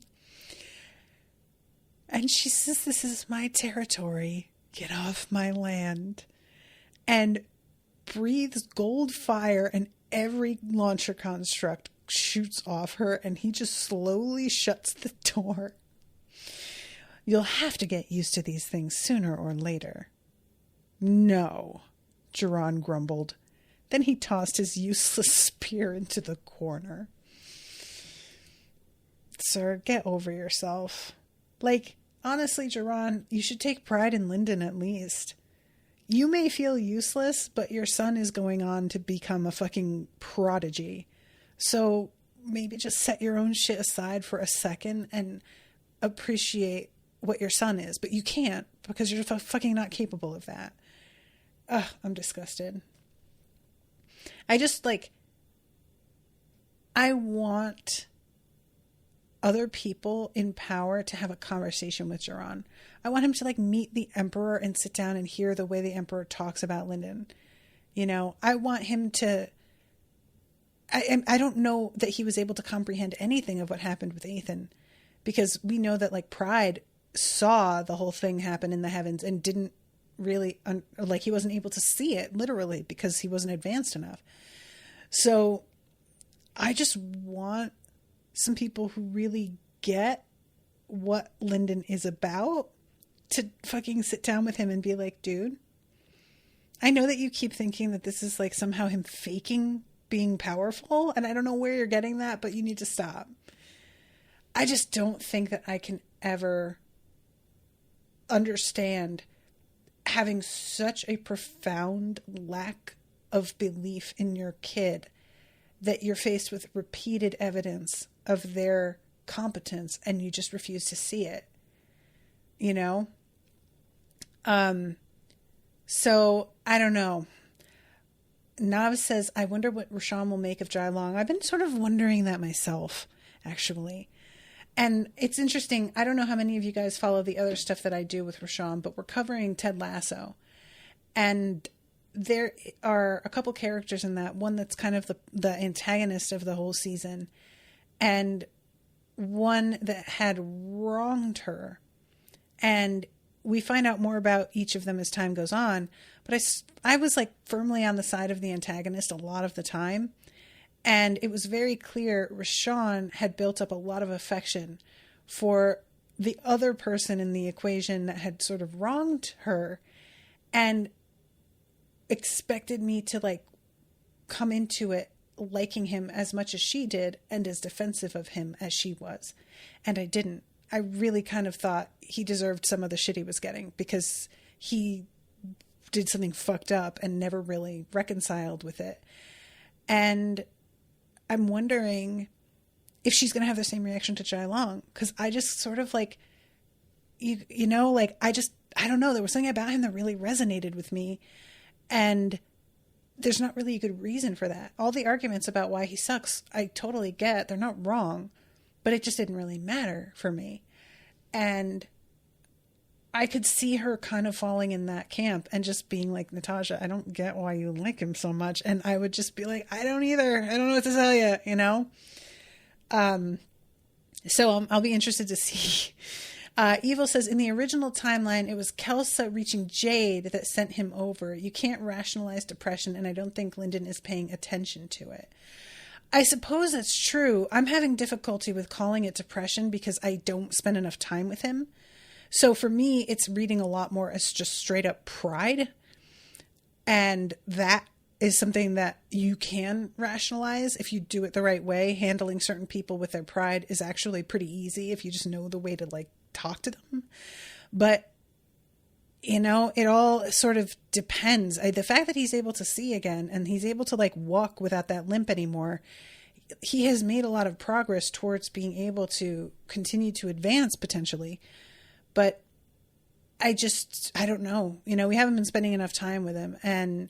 And she says, this is my territory. Get off my land. And breathes gold fire, and every launcher construct shoots off her, and he just slowly shuts the door. You'll have to get used to these things sooner or later. No, Geron grumbled. Then he tossed his useless spear into the corner. Sir, get over yourself. Like, honestly, Geron, you should take pride in Lyndon at least. You may feel useless, but your son is going on to become a fucking prodigy. So maybe just set your own shit aside for a second and appreciate what your son is. But you can't because you're fucking not capable of that. Ugh, I'm disgusted. I just, like, I want other people in power to have a conversation with Geron. I want him to, like, meet the Emperor and sit down and hear the way the Emperor talks about Lyndon. You know, I want him to... I don't know that he was able to comprehend anything of what happened with Ethan, because we know that, like, Pride saw the whole thing happen in the heavens and didn't really, like, he wasn't able to see it, literally, because he wasn't advanced enough. So I just want some people who really get what Lyndon is about to fucking sit down with him and be like, dude, I know that you keep thinking that this is, like, somehow him faking being powerful, and I don't know where you're getting that, but you need to stop. I just don't think that I can ever understand having such a profound lack of belief in your kid that you're faced with repeated evidence of their competence and you just refuse to see it. You know? So I don't know. Nav says, I wonder what Rashawn will make of Jai Long. I've been sort of wondering that myself, actually. And it's interesting. I don't know how many of you guys follow the other stuff that I do with Rashawn, but we're covering Ted Lasso. And there are a couple characters in that. One that's kind of the antagonist of the whole season. And one that had wronged her. And we find out more about each of them as time goes on. But I was, like, firmly on the side of the antagonist a lot of the time. And it was very clear Rashawn had built up a lot of affection for the other person in the equation that had sort of wronged her and expected me to, like, come into it liking him as much as she did and as defensive of him as she was. And I didn't. I really kind of thought he deserved some of the shit he was getting because he did something fucked up and never really reconciled with it. And I'm wondering if she's going to have the same reaction to Jai Long, because I just sort of, like, you know, like, I don't know. There was something about him that really resonated with me, and there's not really a good reason for that. All the arguments about why he sucks, I totally get. They're not wrong, but it just didn't really matter for me. And I could see her kind of falling in that camp and just being like, Natasha, I don't get why you like him so much. And I would just be like, I don't either. I don't know what to tell you, you know? So I'll be interested to see Evil says, in the original timeline, it was Kelsa reaching Jade that sent him over. You can't rationalize depression, and I don't think Lyndon is paying attention to it. I suppose that's true. I'm having difficulty with calling it depression because I don't spend enough time with him. So for me, it's reading a lot more as just straight up pride. And that is something that you can rationalize if you do it the right way. Handling certain people with their pride is actually pretty easy if you just know the way to like talk to them. But you know, it all sort of depends. The fact that he's able to see again and he's able to like walk without that limp anymore, he has made a lot of progress towards being able to continue to advance potentially. But I don't know. You know, we haven't been spending enough time with him, and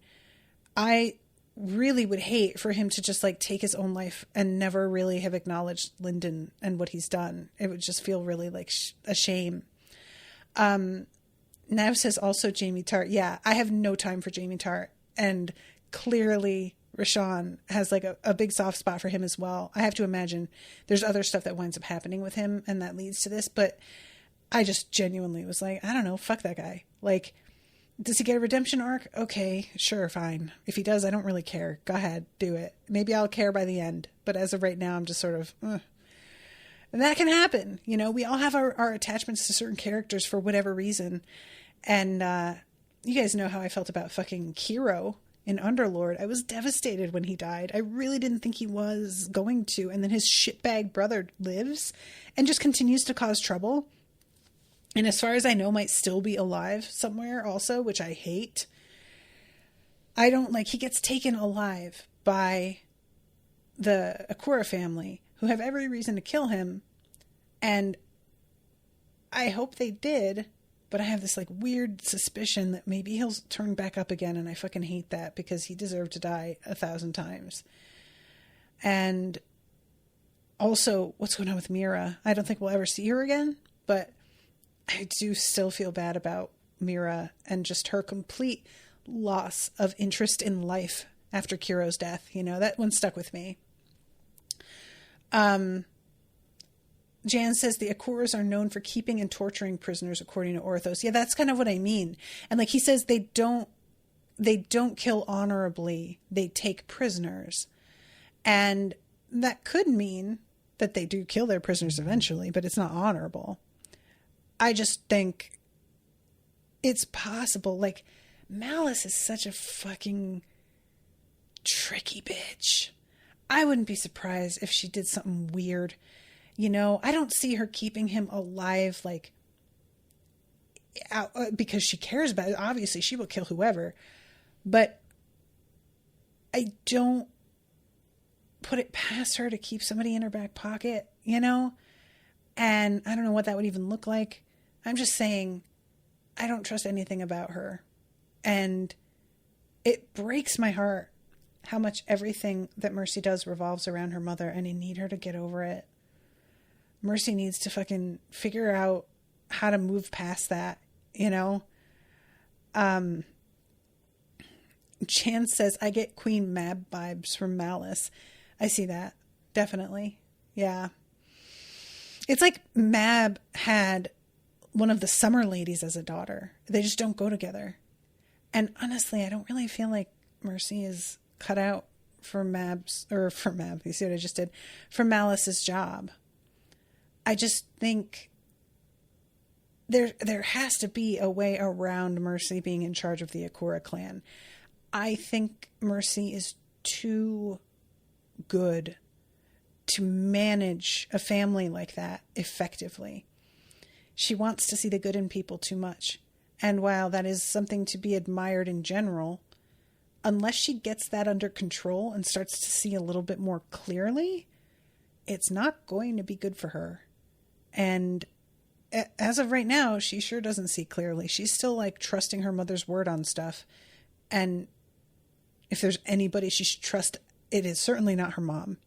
I really would hate for him to just like take his own life and never really have acknowledged Lyndon and what he's done. It would just feel really like a shame. Nav says also Jamie Tart. Yeah, I have no time for Jamie Tart. And clearly Rashawn has like a big soft spot for him as well. I have to imagine there's other stuff that winds up happening with him and that leads to this. But I just genuinely was like, I don't know, fuck that guy. Like, does he get a redemption arc? Okay, sure, fine. If he does, I don't really care. Go ahead, do it. Maybe I'll care by the end. But as of right now, I'm just sort of, And that can happen. You know, we all have our attachments to certain characters for whatever reason. And you guys know how I felt about fucking Kiro in Underlord. I was devastated when he died. I really didn't think he was going to. And then his shitbag brother lives and just continues to cause trouble. And as far as I know, might still be alive somewhere also, which I hate. I don't like, he gets taken alive by the Akura family, who have every reason to kill him. And I hope they did, but I have this like weird suspicion that maybe he'll turn back up again. And I fucking hate that because he deserved to die 1,000 times. And also, what's going on with Mira? I don't think we'll ever see her again, but I do still feel bad about Mira and just her complete loss of interest in life after Kiro's death. You know, that one stuck with me. Jan says the Akuras are known for keeping and torturing prisoners, according to Orthos. Yeah, that's kind of what I mean. And like he says, they don't kill honorably. They take prisoners. And that could mean that they do kill their prisoners eventually, but it's not honorable. I just think it's possible. Like, Malice is such a fucking tricky bitch. I wouldn't be surprised if she did something weird. You know, I don't see her keeping him alive, like, because she cares about it. Obviously, she will kill whoever. But I don't put it past her to keep somebody in her back pocket, you know? And I don't know what that would even look like. I'm just saying, I don't trust anything about her. And it breaks my heart how much everything that Mercy does revolves around her mother, and I need her to get over it. Mercy needs to fucking figure out how to move past that, you know? Chance says, I get Queen Mab vibes from Malice. I see that. Definitely. Yeah. It's like Mab had one of the Summer Ladies as a daughter. They just don't go together. And honestly, I don't really feel like Mercy is cut out for Mab. You see what I just did? For Malice's job. I just think there has to be a way around Mercy being in charge of the Akura clan. I think Mercy is too good to manage a family like that effectively. She wants to see the good in people too much. And while that is something to be admired in general, unless she gets that under control and starts to see a little bit more clearly, it's not going to be good for her. And as of right now, she sure doesn't see clearly. She's still like trusting her mother's word on stuff. And if there's anybody she should trust, it is certainly not her mom.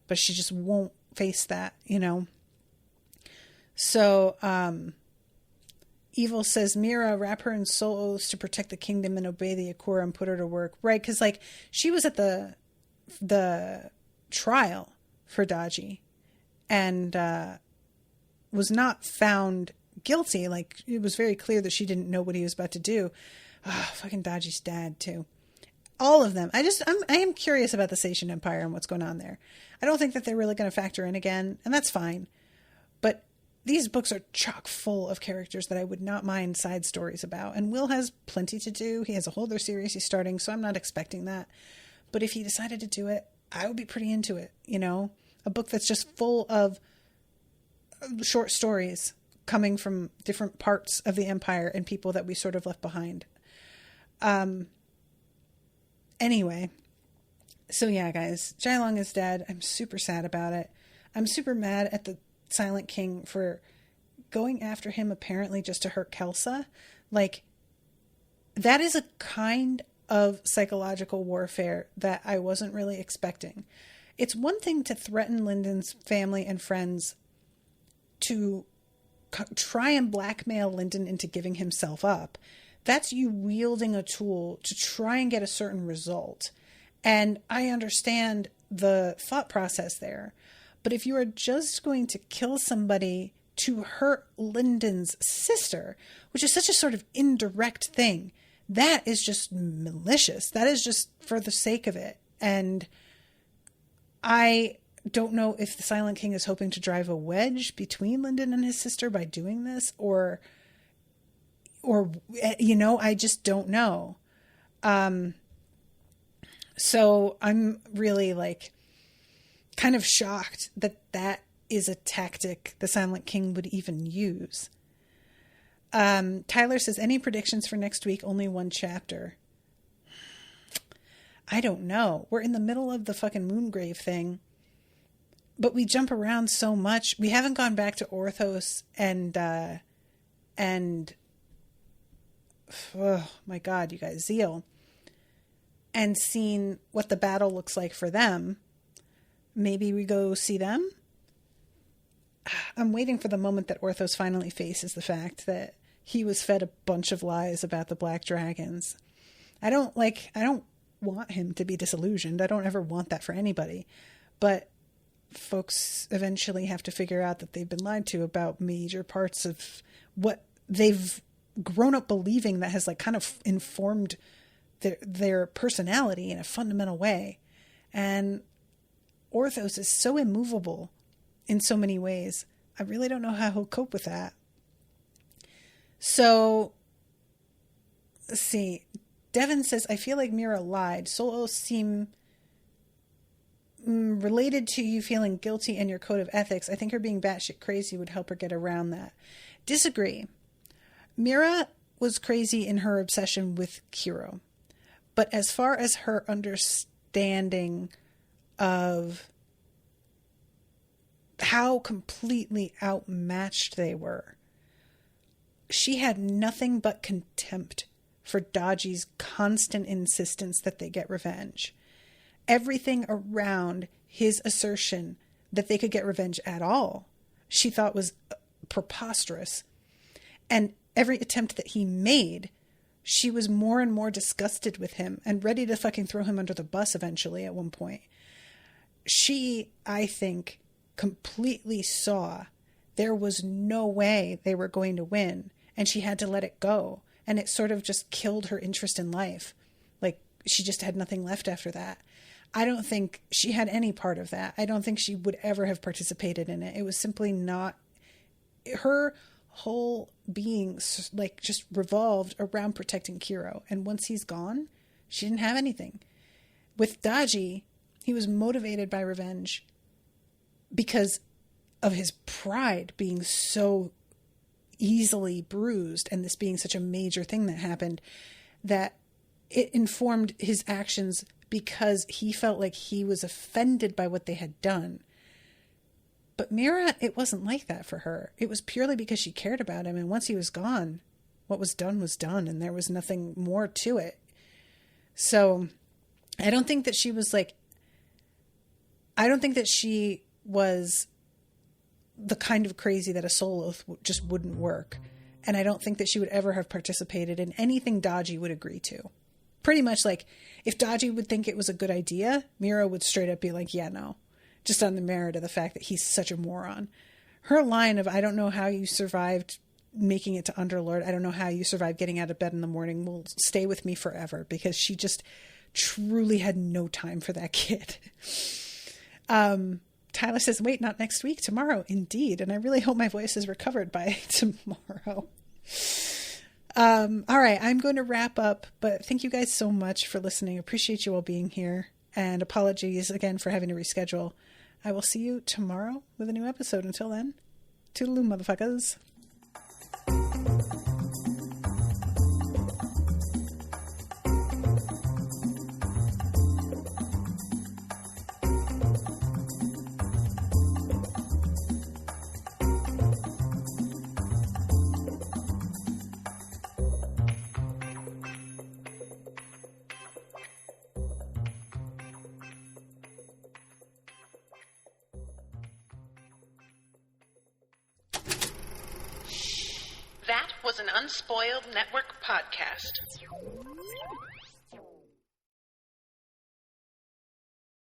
But she just won't face that, you know. So, Evil says, Mira, wrap her in soul oaths to protect the kingdom and obey the Akura and put her to work. Right, because, like, she was at the trial for Daji and was not found guilty. Like, it was very clear that she didn't know what he was about to do. Oh, fucking Dodgy's dad, too. All of them. I am curious about the Sation Empire and what's going on there. I don't think that they're really going to factor in again, and that's fine. But these books are chock full of characters that I would not mind side stories about. And Will has plenty to do. He has a whole other series he's starting, so I'm not expecting that. But if he decided to do it, I would be pretty into it, you know? A book that's just full of short stories coming from different parts of the Empire and people that we sort of left behind. Anyway, so yeah, guys, Jai Long is dead. I'm super sad about it. I'm super mad at the Silent King for going after him apparently just to hurt Kelsa. Like, that is a kind of psychological warfare that I wasn't really expecting. It's one thing to threaten Lyndon's family and friends to try and blackmail Lyndon into giving himself up. That's you wielding a tool to try and get a certain result. And I understand the thought process there. But if you are just going to kill somebody to hurt Lyndon's sister, which is such a sort of indirect thing, that is just malicious. That is just for the sake of it. And I don't know if the Silent King is hoping to drive a wedge between Lyndon and his sister by doing this, or, you know, I just don't know. So I'm really like kind of shocked that that is a tactic the Silent King would even use. Tyler says, any predictions for next week? Only one chapter. I don't know. We're in the middle of the fucking Moongrave thing, but we jump around so much. We haven't gone back to Orthos and oh my God, you guys, Zeal, and seen what the battle looks like for them. Maybe we go see them. I'm waiting for the moment that Orthos finally faces the fact that he was fed a bunch of lies about the Black Dragons. I don't want him to be disillusioned. I don't ever want that for anybody. But folks eventually have to figure out that they've been lied to about major parts of what they've grown up believing that has like kind of informed their personality in a fundamental way. And Orthos is so immovable in so many ways. I really don't know how he'll cope with that. So, let's see. Devin says, I feel like Mira lied. Souls seem related to you feeling guilty and your code of ethics. I think her being batshit crazy would help her get around that. Disagree. Mira was crazy in her obsession with Kiro. But as far as her understanding of how completely outmatched they were, she had nothing but contempt for Dodgy's constant insistence that they get revenge. Everything around his assertion that they could get revenge at all, she thought was preposterous. And every attempt that he made, she was more and more disgusted with him and ready to fucking throw him under the bus eventually at one point. She, I think, completely saw there was no way they were going to win, and she had to let it go. And it sort of just killed her interest in life. Like, she just had nothing left after that. I don't think she had any part of that. I don't think she would ever have participated in it. It was simply not... Her whole being, like, just revolved around protecting Kiro. And once he's gone, she didn't have anything. With Dodgy, he was motivated by revenge because of his pride being so easily bruised, and this being such a major thing that happened, that it informed his actions because he felt like he was offended by what they had done. But Mira, it wasn't like that for her. It was purely because she cared about him, and once he was gone, what was done, and there was nothing more to it. So I don't think that she was like... I don't think that she was the kind of crazy that a soul oath just wouldn't work. And I don't think that she would ever have participated in anything Dodgy would agree to. Pretty much like, if Dodgy would think it was a good idea, Mira would straight up be like, yeah, no. Just on the merit of the fact that he's such a moron. Her line of, I don't know how you survived making it to Underlord. I don't know how you survive getting out of bed in the morning. Will stay with me forever because she just truly had no time for that kid. Tyler says, wait, not next week, tomorrow. Indeed. And I really hope my voice is recovered by tomorrow. All right, I'm going to wrap up, but thank you guys so much for listening. Appreciate you all being here, and apologies again for having to reschedule. I will see you tomorrow with a new episode. Until then, toodaloo, motherfuckers. That was an Unspoiled Network podcast.